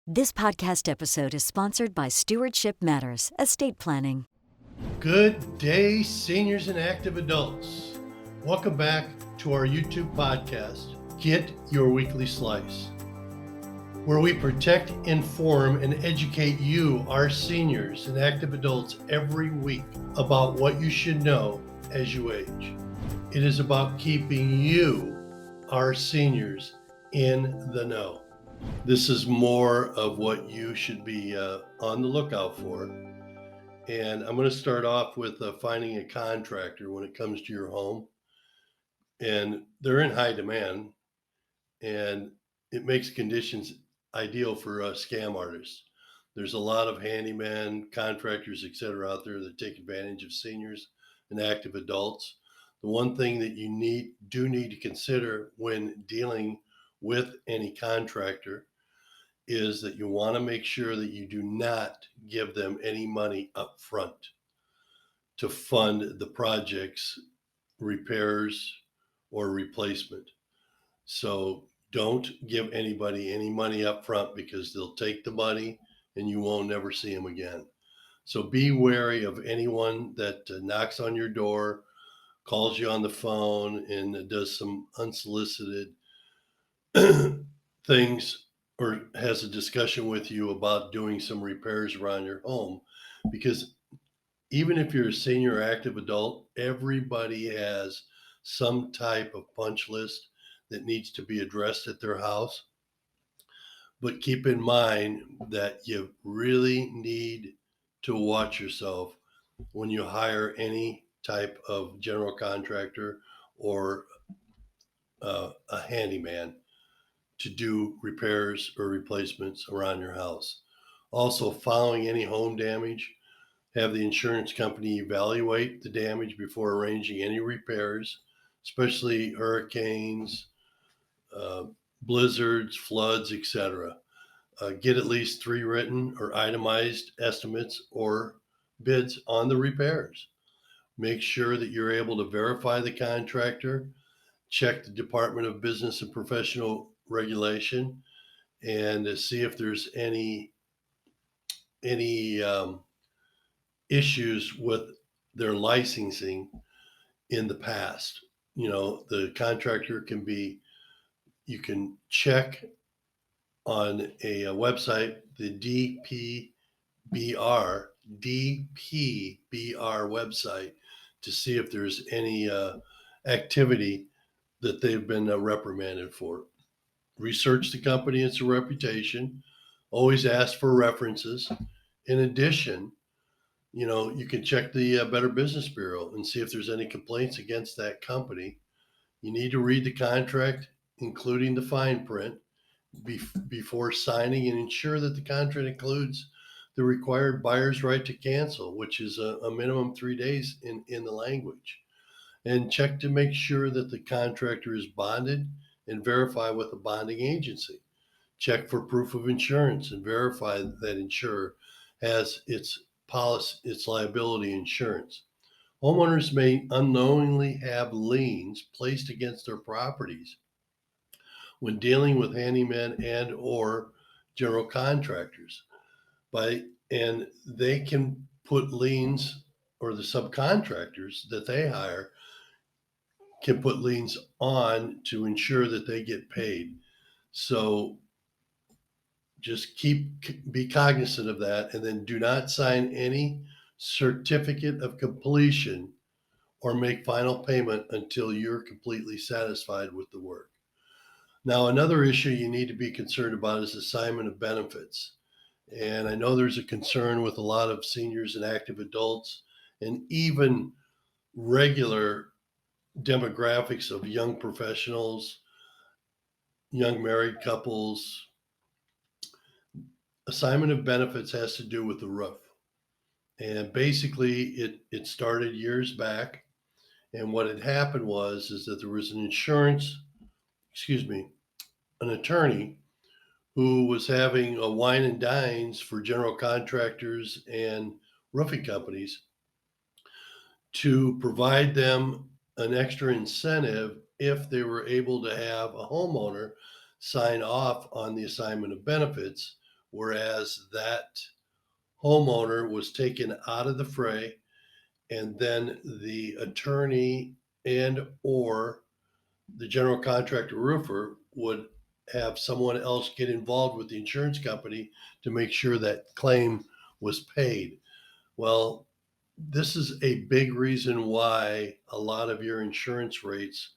This podcast episode is sponsored by Stewardship Matters, Estate Planning. Good day, seniors and active adults. Welcome back to our YouTube podcast, Get Your Weekly Slice, where we protect, inform, and educate you, our seniors and active adults, every week about what you should know as you age. It is about keeping you, our seniors, in the know. This is more of what you should be on the lookout for. And I'm going to start off with finding a contractor when it comes to your home. And they're in high demand, and it makes conditions ideal for scam artists. There's a lot of handyman, contractors, etc. out there that take advantage of seniors and active adults. The one thing that you need to consider when dealing with any contractor is that you want to make sure that you do not give them any money up front to fund the project's repairs or replacement. So don't give anybody any money up front, because they'll take the money and you won't never see them again. So be wary of anyone that knocks on your door, calls you on the phone, and does some unsolicited things, or has a discussion with you about doing some repairs around your home. Because even if you're a senior or active adult, everybody has some type of punch list that needs to be addressed at their house. But keep in mind that you really need to watch yourself when you hire any type of general contractor or a handyman to do repairs or replacements around your house. Also, following any home damage, have the insurance company evaluate the damage before arranging any repairs, especially hurricanes, blizzards, floods, etc. Get at least 3 written or itemized estimates or bids on the repairs. Make sure that you're able to verify the contractor, check the Department of Business and Professional Regulation, and see if there's any issues with their licensing in the past. You know, the contractor you can check on a website, the DPBR website, to see if there's any activity that they've been reprimanded for. Research the company and its reputation. Always ask for references. In addition, you can check the Better Business Bureau and see if there's any complaints against that company. You need to read the contract, including the fine print, before signing, and ensure that the contract includes the required buyer's right to cancel, which is a minimum 3 days in the language. And check to make sure that the contractor is bonded and verify with a bonding agency. Check for proof of insurance and verify that insurer has its policy, its liability insurance. Homeowners may unknowingly have liens placed against their properties when dealing with handymen and or general contractors. And they can put liens, or the subcontractors that they hire can put liens on to ensure that they get paid. So just be cognizant of that, and then do not sign any certificate of completion or make final payment until you're completely satisfied with the work. Now, another issue you need to be concerned about is assignment of benefits. And I know there's a concern with a lot of seniors and active adults, and even regular demographics of young professionals, young married couples. Assignment of benefits has to do with the roof. And basically it started years back. And what had happened is that there was an attorney who was having a wine and dines for general contractors and roofing companies to provide them an extra incentive if they were able to have a homeowner sign off on the assignment of benefits whereas that homeowner was taken out of the fray, and then the attorney and or the general contractor roofer would have someone else get involved with the insurance company to make sure that claim was paid. Well, this is a big reason why a lot of your insurance rates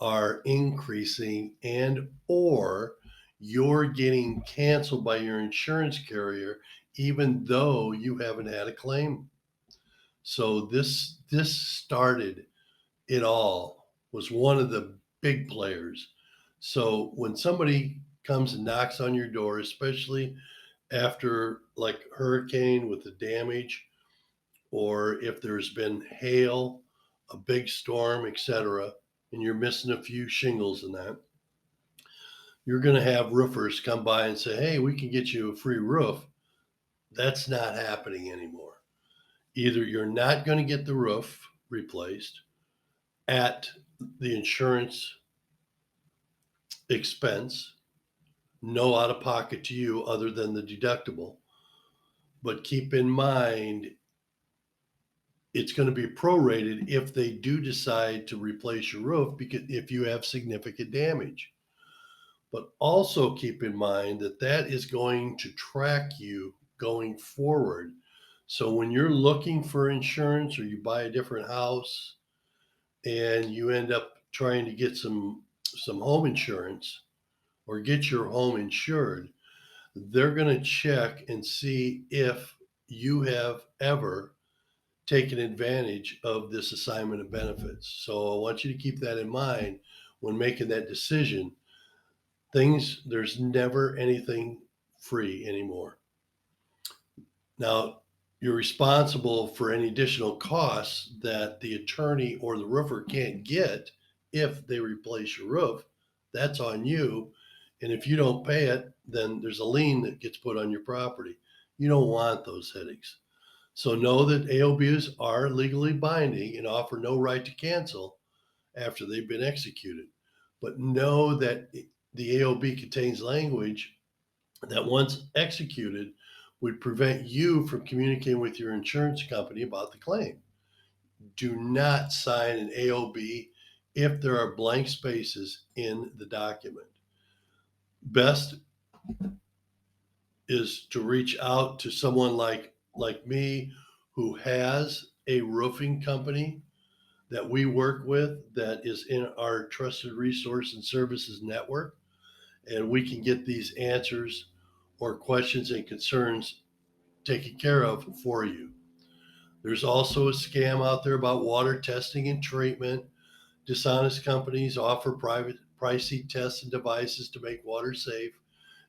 are increasing, and or you're getting canceled by your insurance carrier even though you haven't had a claim. So this started it all, was one of the big players. So when somebody comes and knocks on your door, especially after like hurricane with the damage, or if there's been hail, a big storm, etc., and you're missing a few shingles and that, you're going to have roofers come by and say, "Hey, we can get you a free roof." That's not happening anymore. Either you're not going to get the roof replaced at the insurance expense, no out of pocket to you other than the deductible. But keep in mind, it's going to be prorated if they do decide to replace your roof, because if you have significant damage. But also keep in mind that that is going to track you going forward. So when you're looking for insurance, or you buy a different house and you end up trying to get some home insurance or get your home insured, they're going to check and see if you have ever taken advantage of this assignment of benefits. So I want you to keep that in mind when making that decision. There's never anything free anymore. Now, you're responsible for any additional costs that the attorney or the roofer can't get if they replace your roof. That's on you. And if you don't pay it, then there's a lien that gets put on your property. You don't want those headaches. So know that AOBs are legally binding and offer no right to cancel after they've been executed. But know that the AOB contains language that, once executed, would prevent you from communicating with your insurance company about the claim. Do not sign an AOB if there are blank spaces in the document. Best is to reach out to someone like me, who has a roofing company that we work with that is in our trusted resource and services network, and we can get these answers or questions and concerns taken care of for you. There's also a scam out there about water testing and treatment. Dishonest companies offer private pricey tests and devices to make water safe,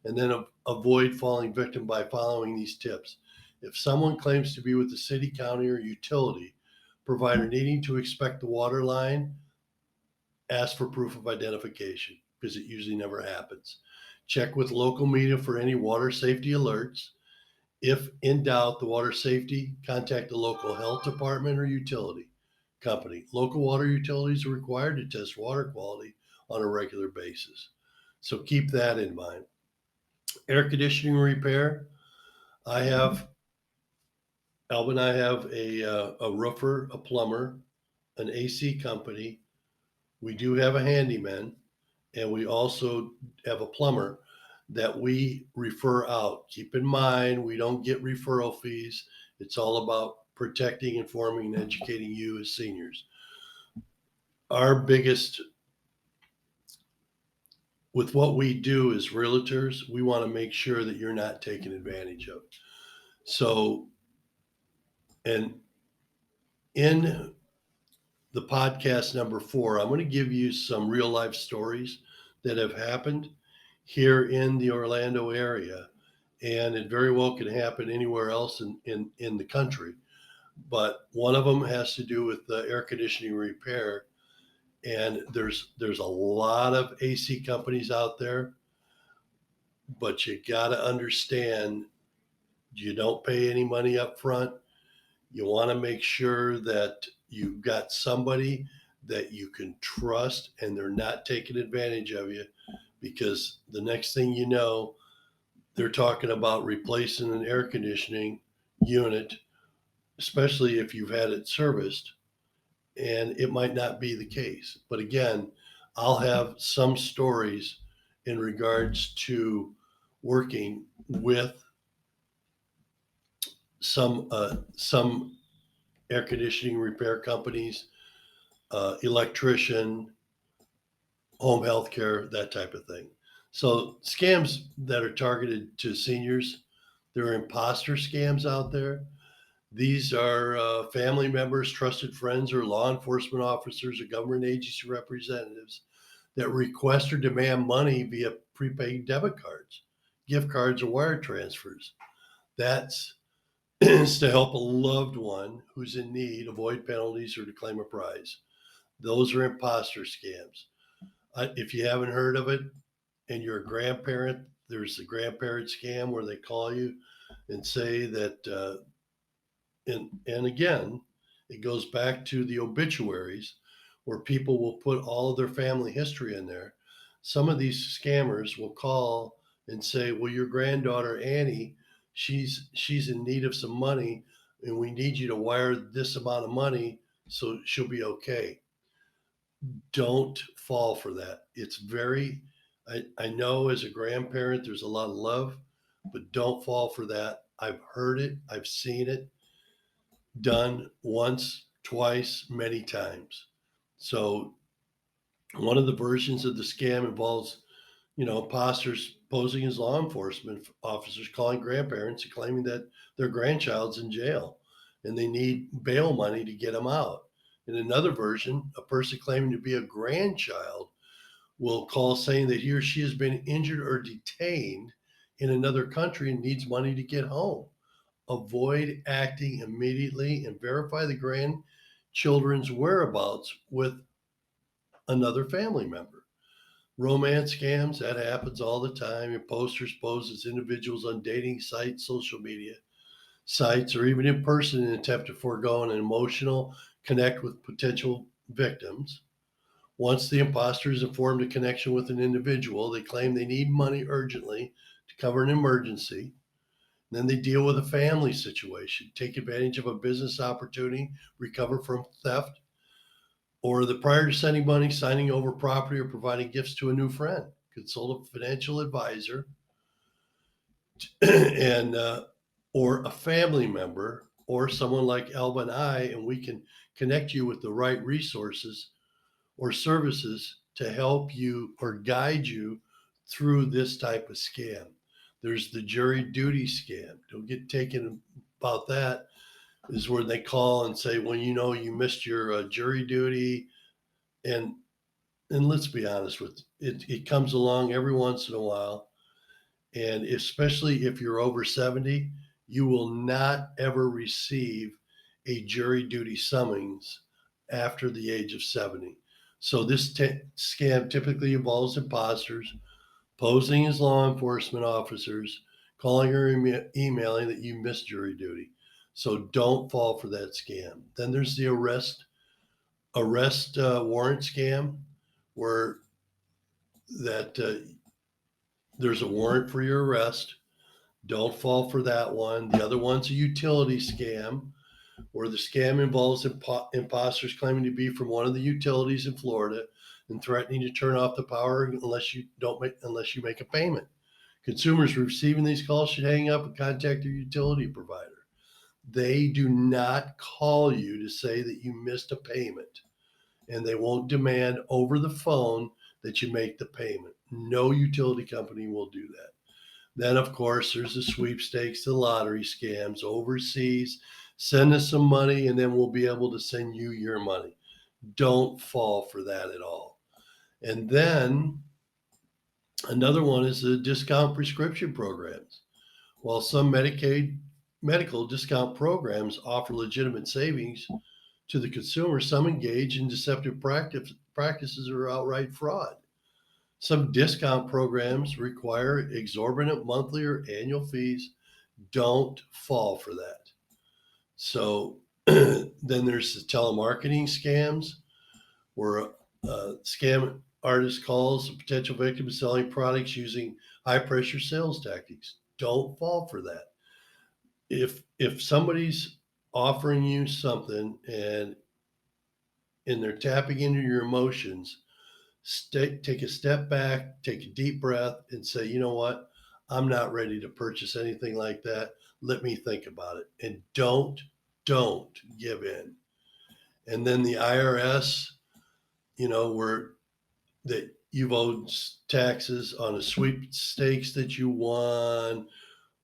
and then avoid falling victim by following these tips. If someone claims to be with the city, county, or utility provider needing to inspect the water line, ask for proof of identification, because it usually never happens. Check with local media for any water safety alerts. If in doubt, the water safety, contact the local health department or utility company. Local water utilities are required to test water quality on a regular basis. So keep that in mind. Air conditioning repair. I have, Alvin, I have a roofer, a plumber, an AC company. We do have a handyman, and we also have a plumber that we refer out. Keep in mind, we don't get referral fees. It's all about protecting, informing, and educating you as seniors. Our biggest, with what we do as realtors, we want to make sure that you're not taken advantage of. So, and in the podcast number 4, I'm going to give you some real life stories that have happened here in the Orlando area. And it very well could happen anywhere else in the country. But one of them has to do with the air conditioning repair. And there's a lot of AC companies out there, but you got to understand, you don't pay any money up front. You want to make sure that you've got somebody that you can trust and they're not taking advantage of you, because the next thing you know, they're talking about replacing an air conditioning unit, especially if you've had it serviced, and it might not be the case. But again, I'll have some stories in regards to working with some air conditioning repair companies, electrician, home health care, that type of thing. So scams that are targeted to seniors, there are imposter scams out there. These are family members, trusted friends, or law enforcement officers or government agency representatives that request or demand money via prepaid debit cards, gift cards, or wire transfers. That's is to help a loved one who's in need avoid penalties or to claim a prize. Those are imposter scams. If you haven't heard of it and you're a grandparent, there's the grandparent scam where they call you and say that and again, it goes back to the obituaries where people will put all of their family history in there. Some of these scammers will call and say, "Well, your granddaughter Annie, she's in need of some money, and we need you to wire this amount of money so she'll be okay." Don't fall for that. It's very, I know as a grandparent, there's a lot of love, but don't fall for that. I've heard it, I've seen it done once, twice, many times. So one of the versions of the scam involves, imposters posing as law enforcement officers calling grandparents and claiming that their grandchild's in jail and they need bail money to get them out. In another version, a person claiming to be a grandchild will call saying that he or she has been injured or detained in another country and needs money to get home. Avoid acting immediately and verify the grandchildren's whereabouts with another family member. Romance scams, that happens all the time. Imposters pose as individuals on dating sites, social media sites, or even in person in an attempt to forego an emotional connect with potential victims. Once the imposter is informed a connection with an individual, they claim they need money urgently to cover an emergency. Then they deal with a family situation, take advantage of a business opportunity, recover from theft, or the prior to sending money, signing over property or providing gifts to a new friend. Consult a financial advisor and or a family member or someone like Elba and I, and we can connect you with the right resources or services to help you or guide you through this type of scam. There's the jury duty scam. Don't get taken about that. Is where they call and say, well, you missed your jury duty, and let's be honest with it, it comes along every once in a while, and especially if you're over 70, you will not ever receive a jury duty summons after the age of 70. So this scam typically involves imposters posing as law enforcement officers, calling or emailing that you missed jury duty. So don't fall for that scam. Then there's the arrest warrant scam, where that there's a warrant for your arrest. Don't fall for that one. The other one's a utility scam, where the scam involves imposters claiming to be from one of the utilities in Florida and threatening to turn off the power unless you make a payment. Consumers receiving these calls should hang up and contact their utility provider. They do not call you to say that you missed a payment, and they won't demand over the phone that you make the payment. No utility company will do that. Then, of course, there's the sweepstakes, the lottery scams overseas. Send us some money, and then we'll be able to send you your money. Don't fall for that at all. And then another one is the discount prescription programs. While some medical discount programs offer legitimate savings to the consumer, some engage in deceptive practices or outright fraud. Some discount programs require exorbitant monthly or annual fees. Don't fall for that. So then there's the telemarketing scams, where scam artist calls a potential victim selling products using high pressure sales tactics. Don't fall for that. If somebody's offering you something and they're tapping into your emotions, take a step back, take a deep breath, and say, you know what? I'm not ready to purchase anything like that. Let me think about it. And don't give in. And then the IRS, where that you've owed taxes on a sweepstakes that you won,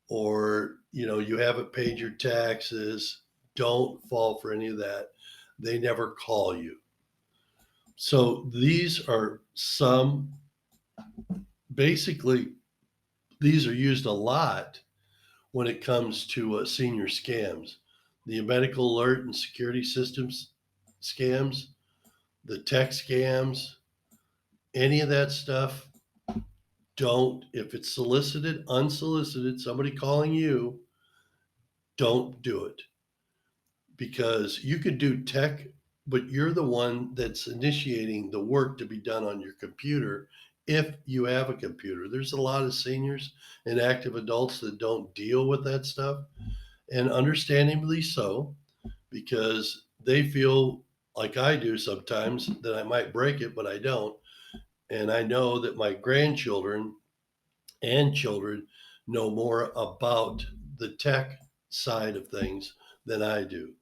or you haven't paid your taxes. Don't fall for any of that. They never call you. So these are some, basically, these are used a lot when it comes to senior scams. The medical alert and security systems scams, the tech scams, any of that stuff. Don't, if it's solicited, unsolicited, somebody calling you, don't do it, because you could do tech, but you're the one that's initiating the work to be done on your computer. If you have a computer, there's a lot of seniors and active adults that don't deal with that stuff, and understandably so, because they feel like I do sometimes that I might break it, but I don't. And I know that my grandchildren and children know more about the tech side of things than I do.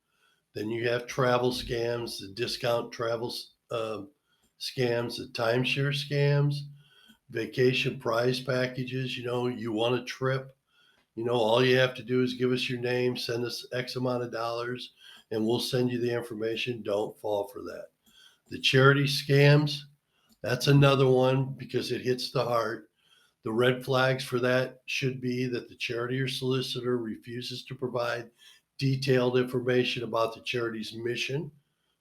Then you have travel scams, the discount travel scams, the timeshare scams, vacation prize packages. You want a trip. All you have to do is give us your name, send us X amount of dollars, and we'll send you the information. Don't fall for that. The charity scams, that's another one because it hits the heart. The red flags for that should be that the charity or solicitor refuses to provide detailed information about the charity's mission,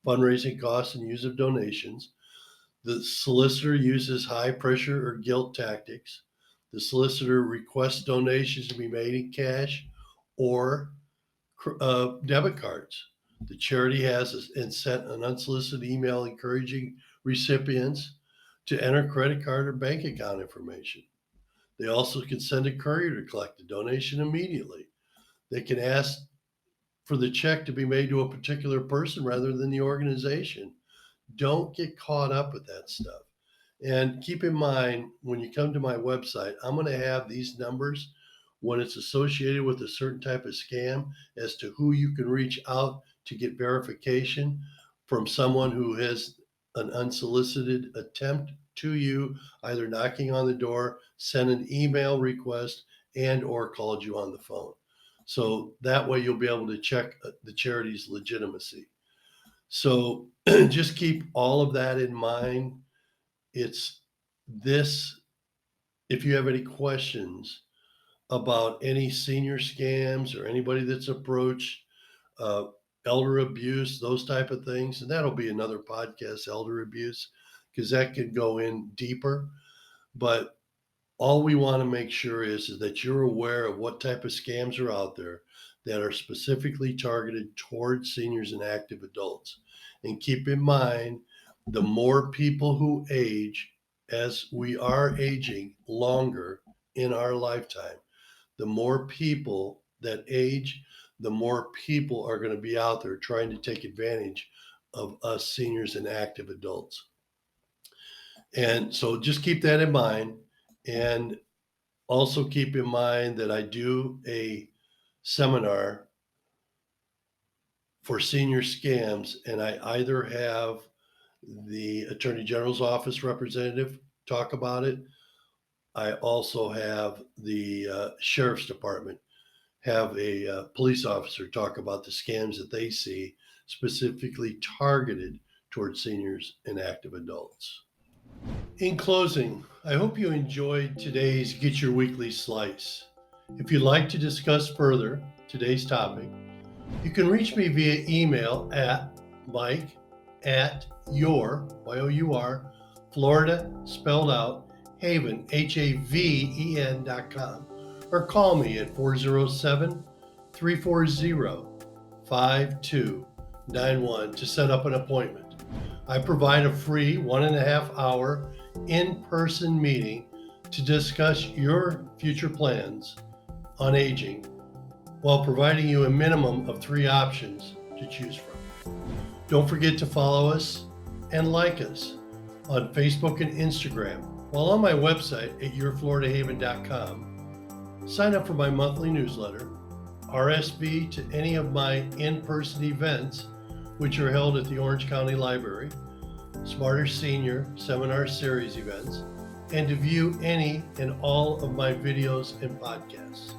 fundraising costs, and use of donations. The solicitor uses high pressure or guilt tactics. The solicitor requests donations to be made in cash or debit cards. The charity has and sent an unsolicited email encouraging recipients to enter credit card or bank account information. They also can send a courier to collect the donation immediately. They can ask for the check to be made to a particular person rather than the organization. Don't get caught up with that stuff. And keep in mind, when you come to my website, I'm going to have these numbers when it's associated with a certain type of scam as to who you can reach out to get verification from someone who has an unsolicited attempt to you, either knocking on the door, send an email request, and or called you on the phone. So that way you'll be able to check the charity's legitimacy. So just keep all of that in mind. It's this, if you have any questions about any senior scams or anybody that's approached uh, elder abuse, those type of things, and that'll be another podcast, elder abuse, because that could go in deeper. But all we want to make sure is that you're aware of what type of scams are out there that are specifically targeted towards seniors and active adults. And keep in mind, the more people who age, as we are aging longer in our lifetime, the more people that age, the more people are going to be out there trying to take advantage of us seniors and active adults. And so just keep that in mind. And also keep in mind that I do a seminar for senior scams, and I either have the Attorney General's office representative talk about it. I also have the Sheriff's Department have a police officer talk about the scams that they see specifically targeted towards seniors and active adults. In closing, I hope you enjoyed today's Get Your Weekly Slice. If you'd like to discuss further today's topic, you can reach me via email at mike@your, Y-O-U-R, Florida, spelled out, Haven, Haven.com, or call me at 407-340-5291 to set up an appointment. I provide a free 1.5 hour in-person meeting to discuss your future plans on aging while providing you a minimum of 3 options to choose from. Don't forget to follow us and like us on Facebook and Instagram, while on my website at yourfloridahaven.com. Sign up for my monthly newsletter, RSV to any of my in-person events, which are held at the Orange County Library, Smarter Senior Seminar Series events, and to view any and all of my videos and podcasts.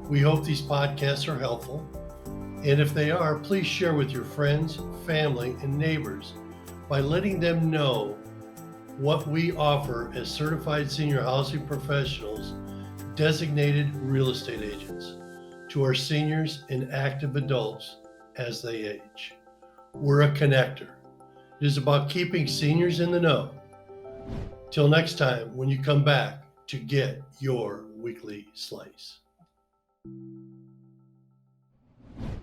We hope these podcasts are helpful, and if they are, please share with your friends, family, and neighbors by letting them know what we offer as certified senior housing professionals, designated real estate agents, to our seniors and active adults as they age. We're a connector. It is about keeping seniors in the know. Till next time, when you come back to get your weekly slice.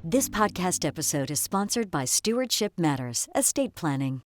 This podcast episode is sponsored by Stewardship Matters, Estate Planning.